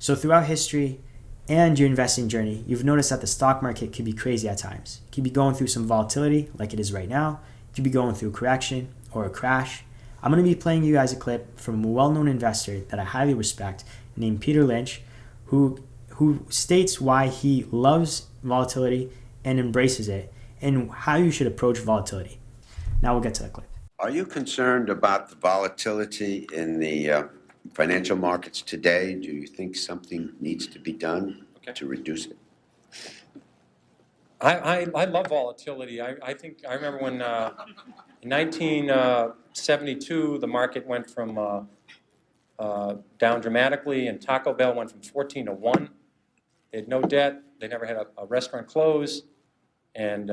So throughout history and your investing journey, you've noticed that the stock market can be crazy at times. It can be going through some volatility like it is right now. It can be going through a correction or a crash. I'm going to be playing you guys a clip from a well-known investor that I highly respect named Peter Lynch, who states why he loves volatility and embraces it and how you should approach volatility. Now we'll get to the clip. Are you concerned about the volatility in the financial markets today? Do you think something needs to be done to reduce it? I love volatility. I remember when in 1972 the market went from down dramatically, and Taco Bell went from 14 to 1. They had no debt. They never had a restaurant close, and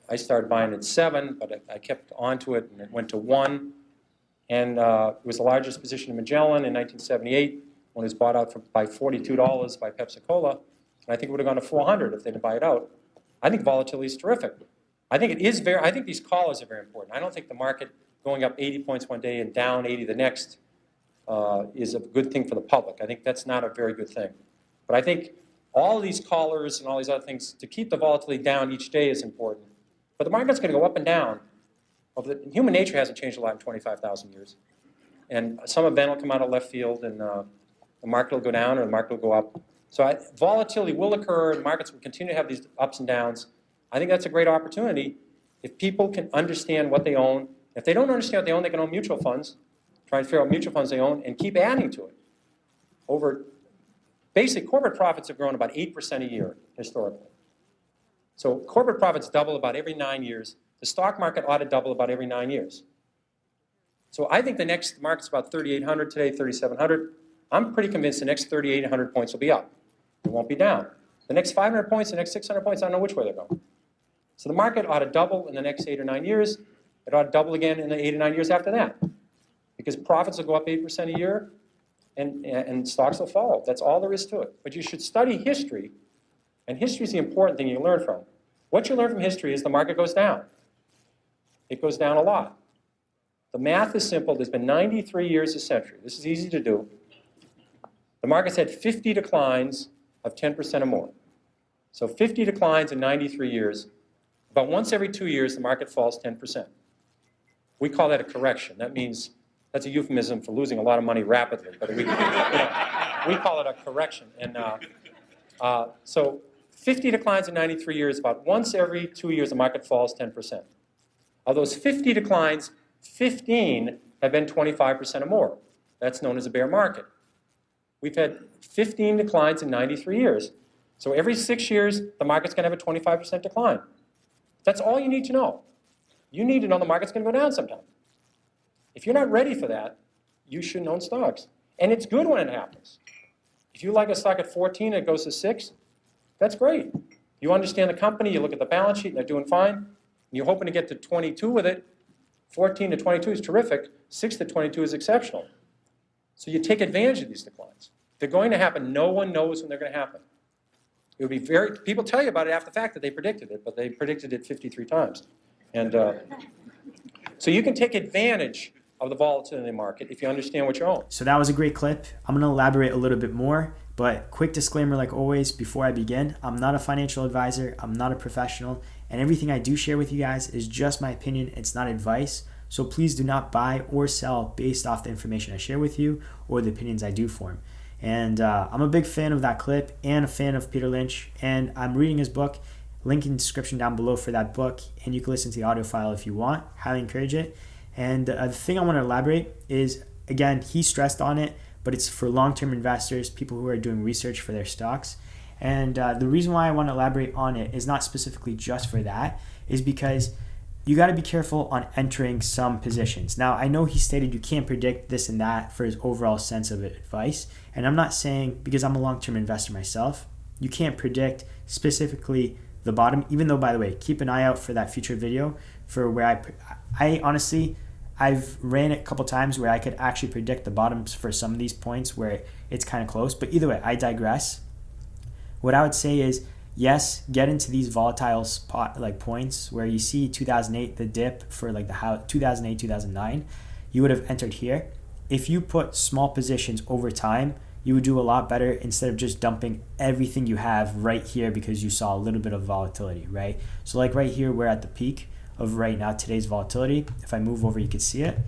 I started buying at 7, but I kept on to it, and it went to 1. And it was the largest position in Magellan in 1978 when it was bought out by $42 by Pepsi-Cola. And I think it would have gone to 400 if they didn't buy it out. I think volatility is terrific. I think these callers are very important. I don't think the market going up 80 points one day and down 80 the next is a good thing for the public. I think that's not a very good thing. But I think all of these callers and all these other things, to keep the volatility down each day is important. But the market's going to go up and down. Human nature hasn't changed a lot in 25,000 years. And some event will come out of left field, and the market will go down or the market will go up. So volatility will occur, and markets will continue to have these ups and downs. I think that's a great opportunity if people can understand what they own. If they don't understand what they own, they can own mutual funds, try and figure out mutual funds they own, and keep adding to it. Basically, corporate profits have grown about 8% a year historically. So corporate profits double about every 9 years. The stock market ought to double about every 9 years. So I think the next market's about 3,800 today, 3,700. I'm pretty convinced the next 3,800 points will be up. It won't be down. The next 500 points, the next 600 points, I don't know which way they're going. So the market ought to double in the next 8 or 9 years. It ought to double again in the 8 or 9 years after that. Because profits will go up 8% a year, and stocks will follow. That's all there is to it. But you should study history, and history is the important thing you learn from. What you learn from history is the market goes down. It goes down a lot. The math is simple. There's been 93 years a century. This is easy to do. The market's had 50 declines of 10% or more. So 50 declines in 93 years. About once every 2 years, the market falls 10%. We call that a correction. That means that's a euphemism for losing a lot of money rapidly. But we call it a correction. And so 50 declines in 93 years, about once every 2 years, the market falls 10%. Of those 50 declines, 15 have been 25% or more. That's known as a bear market. We've had 15 declines in 93 years. So every 6 years, the market's going to have a 25% decline. That's all you need to know. You need to know the market's going to go down sometime. If you're not ready for that, you shouldn't own stocks. And it's good when it happens. If you like a stock at 14 and it goes to 6, that's great. You understand the company, you look at the balance sheet, and they're doing fine. You're hoping to get to 22 with it. 14 to 22 is terrific. 6 to 22 is exceptional. So you take advantage of these declines. They're going to happen. No one knows when they're going to happen. It would be people tell you about it after the fact that they predicted it, but they predicted it 53 times. And so you can take advantage of the volatility in the market if you understand what you own. So that was a great clip. I'm going to elaborate a little bit more, but quick disclaimer like always before I begin, I'm not a financial advisor, I'm not a professional, and everything I do share with you guys is just my opinion, it's not advice. So please do not buy or sell based off the information I share with you or the opinions I do form. And I'm a big fan of that clip and a fan of Peter Lynch, and I'm reading his book. Link in the description down below for that book, and you can listen to the audio file if you want. Highly encourage it. And the thing I want to elaborate is, again, he stressed on it, but it's for long-term investors, people who are doing research for their stocks. And the reason why I want to elaborate on it is not specifically just for that, is because you got to be careful on entering some positions. Now, I know he stated you can't predict this and that for his overall sense of advice, and I'm not saying, because I'm a long-term investor myself, you can't predict specifically the bottom, even though, by the way, keep an eye out for that future video for where I honestly, I've ran it a couple times where I could actually predict the bottoms for some of these points where it's kind of close, but either way, I digress. What I would say is, yes, get into these volatile spot like points where you see 2008, the dip for like the 2008, 2009, you would have entered here. If you put small positions over time, you would do a lot better instead of just dumping everything you have right here because you saw a little bit of volatility, right? So like right here, we're at the peak of right now, today's volatility. If I move over, you can see it.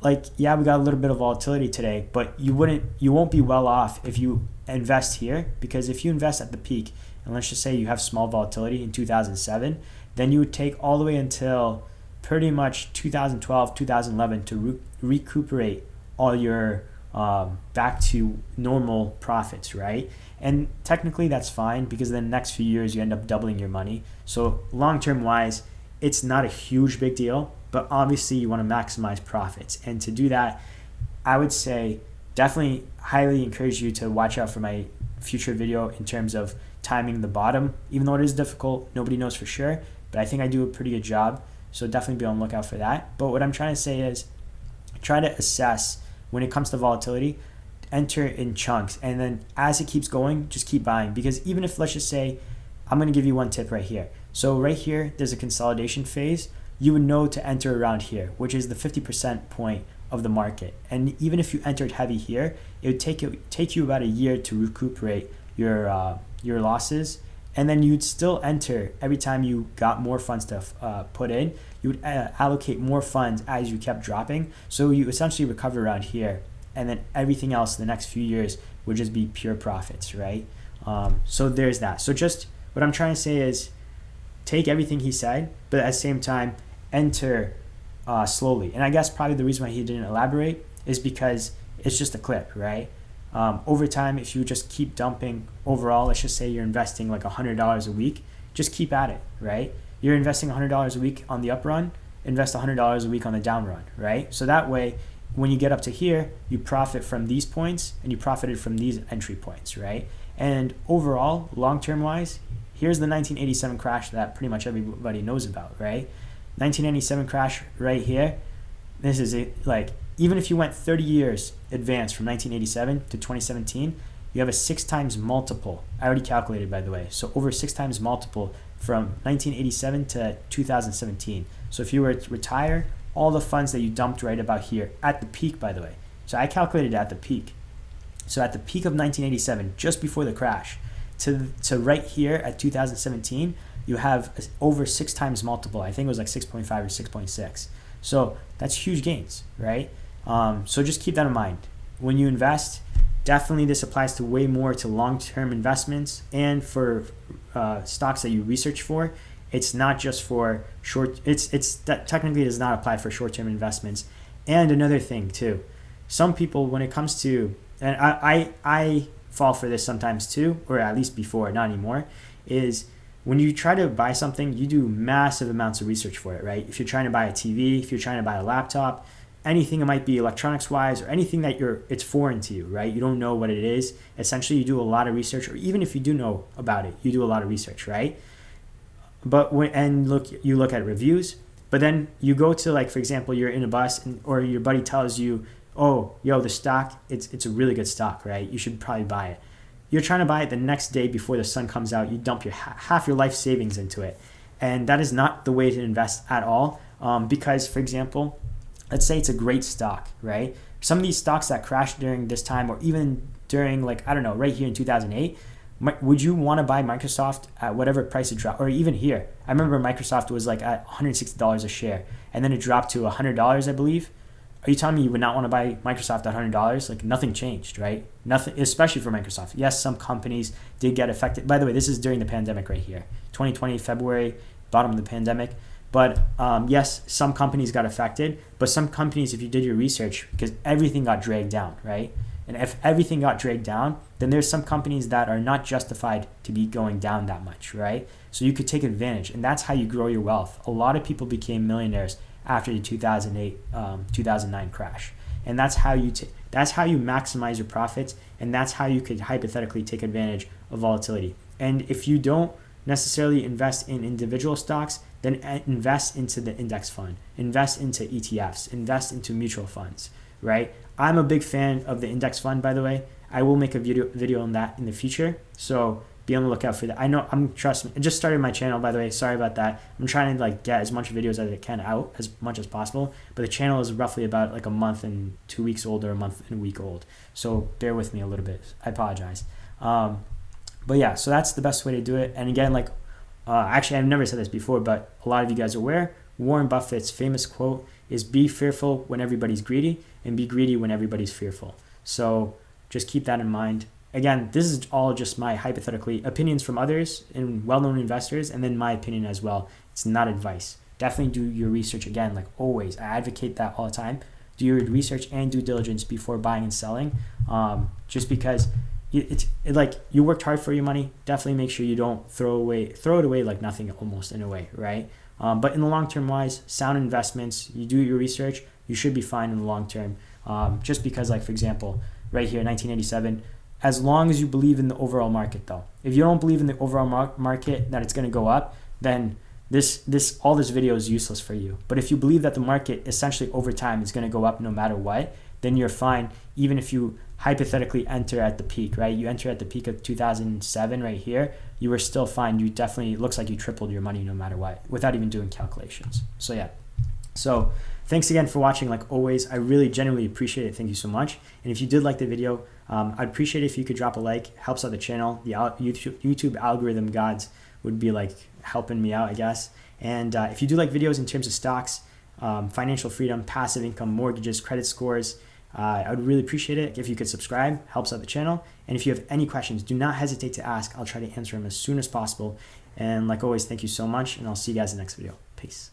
Like, yeah, we got a little bit of volatility today, but you won't be well off if you invest here, because if you invest at the peak, and let's just say you have small volatility in 2007, then you would take all the way until pretty much 2012, 2011 to recuperate all your back to normal profits, right? And technically that's fine, because in the next few years you end up doubling your money. So long-term wise, it's not a huge big deal, but obviously you want to maximize profits. And to do that, I would say definitely highly encourage you to watch out for my future video in terms of timing the bottom. Even though it is difficult, nobody knows for sure, but I think I do a pretty good job. So definitely be on the lookout for that. But what I'm trying to say is try to assess when it comes to volatility, enter in chunks, and then as it keeps going, just keep buying. Because even if, let's just say, I'm going to give you one tip right here. So right here, there's a consolidation phase. You would know to enter around here, which is the 50% point of the market. And even if you entered heavy here, it would take you about a year to recuperate your losses. And then you'd still enter every time you got more funds to put in. You would allocate more funds as you kept dropping. So you essentially recover around here. And then everything else in the next few years would just be pure profits, right? So there's that. So just what I'm trying to say is take everything he said, but at the same time, enter slowly. And I guess probably the reason why he didn't elaborate is because it's just a clip, right? Over time, if you just keep dumping overall, let's just say you're investing like $100 a week, just keep at it, right? You're investing $100 a week on the up run, invest $100 a week on the down run, right? So that way, when you get up to here, you profit from these points and you profited from these entry points, right? And overall, long-term wise, here's the 1987 crash that pretty much everybody knows about, right? 1997 crash right here. This is it. Like, even if you went 30 years advanced from 1987 to 2017, you have a 6 times multiple. I already calculated, by the way. So over 6 times multiple from 1987 to 2017. So if you were to retire all the funds that you dumped right about here at the peak, by the way. So I calculated at the peak. So at the peak of 1987, just before the crash, to right here at 2017, you have over 6 times multiple. I think it was like 6.5 or 6.6. So that's huge gains, right? So just keep that in mind. When you invest, definitely this applies to way more to long-term investments and for stocks that you research for. It's not just for short, that technically does not apply for short-term investments. And another thing too, some people, when it comes to, and I fall for this sometimes too, or at least before, not anymore, is when you try to buy something, you do massive amounts of research for it, right? If you're trying to buy a TV, if you're trying to buy a laptop, anything it might be electronics wise, or anything that it's foreign to you, right? You don't know what it is. Essentially, you do a lot of research, or even if you do know about it, you do a lot of research, right? But you look at reviews, but then you go to, like, for example, you're in a bus or your buddy tells you, oh, yo, the stock, it's a really good stock, right? You should probably buy it. You're trying to buy it the next day before the sun comes out. You dump your half your life savings into it. And that is not the way to invest at all. Because, for example, let's say it's a great stock, right? Some of these stocks that crashed during this time, or even during, like, I don't know, right here in 2008, would you want to buy Microsoft at whatever price it dropped? Or even here, I remember Microsoft was like at $160 a share, and then it dropped to $100, I believe. Are you telling me you would not want to buy Microsoft at $100? Like, nothing changed, right? Nothing, especially for Microsoft. Yes, some companies did get affected. By the way, this is during the pandemic right here. 2020, February, bottom of the pandemic. But yes, some companies got affected. But some companies, if you did your research, because everything got dragged down, right? And if everything got dragged down, then there's some companies that are not justified to be going down that much, right? So you could take advantage. And that's how you grow your wealth. A lot of people became millionaires after the 2008, 2009 crash. And that's how you maximize your profits, and that's how you could hypothetically take advantage of volatility. And if you don't necessarily invest in individual stocks, then invest into the index fund, invest into ETFs, invest into mutual funds, right? I'm a big fan of the index fund, by the way. I will make a video on that in the future. So be on the lookout for that. I know, trust me, I just started my channel, by the way. Sorry about that. I'm trying to like get as much videos as I can out as much as possible. But the channel is roughly about like a month and 2 weeks old, or a month and a week old. So bear with me a little bit. I apologize. But yeah, so that's the best way to do it. And again, like, actually, I've never said this before, but a lot of you guys are aware. Warren Buffett's famous quote is, be fearful when everybody's greedy, and be greedy when everybody's fearful. So just keep that in mind. Again, this is all just my hypothetically opinions from others and well-known investors, and then my opinion as well. It's not advice. Definitely do your research. Again, like always, I advocate that all the time. Do your research and due diligence before buying and selling. Just because like you worked hard for your money, definitely make sure you don't throw it away like nothing, almost, in a way, right? But in the long term wise, sound investments, you do your research, you should be fine in the long term. Just because, like, for example, right here, 1987, as long as you believe in the overall market, though. If you don't believe in the overall market, that it's going to go up, then all this video is useless for you. But if you believe that the market essentially over time is going to go up no matter what, then you're fine. Even if you hypothetically enter at the peak, right? You enter at the peak of 2007 right here, you were still fine. You definitely, it looks like you tripled your money no matter what, without even doing calculations. So yeah. So thanks again for watching. Like always, I really genuinely appreciate it. Thank you so much. And if you did like the video, I'd appreciate it if you could drop a like. Helps out the channel. The YouTube algorithm gods would be like helping me out, I guess. And if you do like videos in terms of stocks, financial freedom, passive income, mortgages, credit scores, I would really appreciate it if you could subscribe. Helps out the channel. And if you have any questions, do not hesitate to ask. I'll try to answer them as soon as possible. And like always, thank you so much, and I'll see you guys in the next video. Peace.